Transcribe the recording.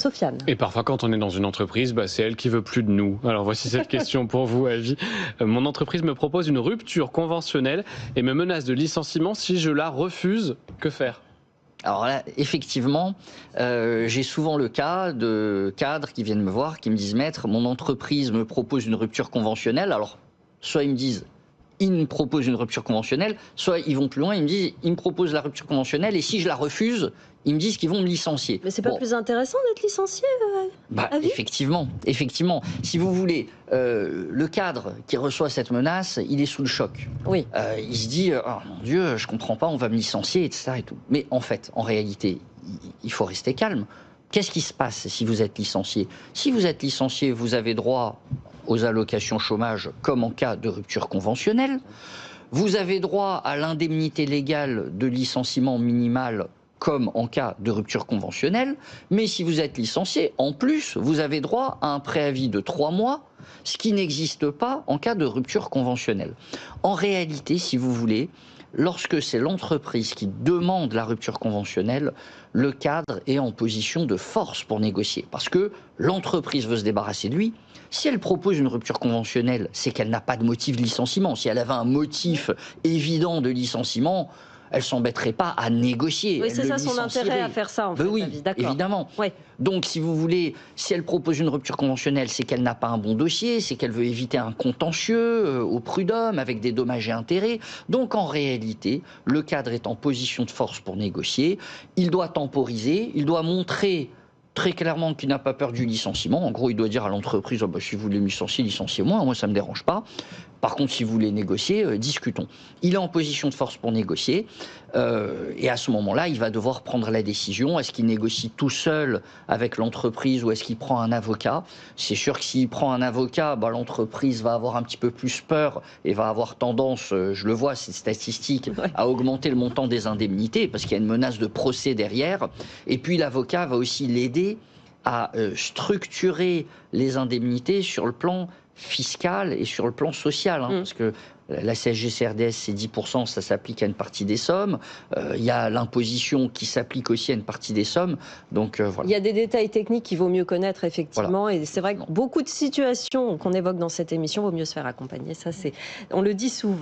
Sofiane. Et parfois, quand on est dans une entreprise, c'est elle qui veut plus de nous. Alors voici cette question pour vous, Avi. Mon entreprise me propose une rupture conventionnelle et me menace de licenciement si je la refuse. Que faire ? Alors là, effectivement, j'ai souvent le cas de cadres qui viennent me voir, qui me disent « Maître, mon entreprise me propose une rupture conventionnelle. » Alors, soit ils me disent « Il me propose une rupture conventionnelle », soit ils vont plus loin, ils me disent « Il me propose la rupture conventionnelle et si je la refuse, ils me disent qu'ils vont me licencier. » Mais c'est pas plus intéressant d'être licencié Effectivement. Si vous voulez, le cadre qui reçoit cette menace, il est sous le choc. Oui. Il se dit « Oh mon Dieu, je comprends pas, on va me licencier, etc. » et tout. Mais en fait, en réalité, il faut rester calme. Qu'est-ce qui se passe si vous êtes licencié ? Si vous êtes licencié, vous avez droit aux allocations chômage comme en cas de rupture conventionnelle. Vous avez droit à l'indemnité légale de licenciement minimale comme en cas de rupture conventionnelle. Mais si vous êtes licencié, en plus, vous avez droit à un préavis de 3 mois, ce qui n'existe pas en cas de rupture conventionnelle. En réalité, si vous voulez, lorsque c'est l'entreprise qui demande la rupture conventionnelle, le cadre est en position de force pour négocier. Parce que l'entreprise veut se débarrasser de lui. Si elle propose une rupture conventionnelle, c'est qu'elle n'a pas de motif de licenciement. Si elle avait un motif évident de licenciement, elle ne s'embêterait pas à négocier. Oui, c'est ça son intérêt à faire ça, en fait. Oui, évidemment. Ouais. Donc, si vous voulez, si elle propose une rupture conventionnelle, c'est qu'elle n'a pas un bon dossier, c'est qu'elle veut éviter un contentieux au prud'homme avec des dommages et intérêts. Donc, en réalité, le cadre est en position de force pour négocier. Il doit temporiser, il doit montrer très clairement qu'il n'a pas peur du licenciement. En gros, il doit dire à l'entreprise « si vous voulez me licencier, licenciez-moi, moi ça ne me dérange pas. Par contre, si vous voulez négocier, discutons. » Il est en position de force pour négocier et à ce moment-là, il va devoir prendre la décision. Est-ce qu'il négocie tout seul avec l'entreprise ou est-ce qu'il prend un avocat ? C'est sûr que s'il prend un avocat, l'entreprise va avoir un petit peu plus peur et va avoir tendance, je le vois, c'est statistique, à augmenter le montant des indemnités parce qu'il y a une menace de procès derrière. Et puis l'avocat va aussi l'aider à structurer les indemnités sur le plan fiscal et sur le plan social, parce que la CSG-CRDS, c'est 10%, ça s'applique à une partie des sommes. Il y a l'imposition qui s'applique aussi à une partie des sommes. Donc, voilà. Il y a des détails techniques qu'il vaut mieux connaître, effectivement. Voilà. Et c'est vrai que beaucoup de situations qu'on évoque dans cette émission, vaut mieux se faire accompagner. Ça, on le dit souvent.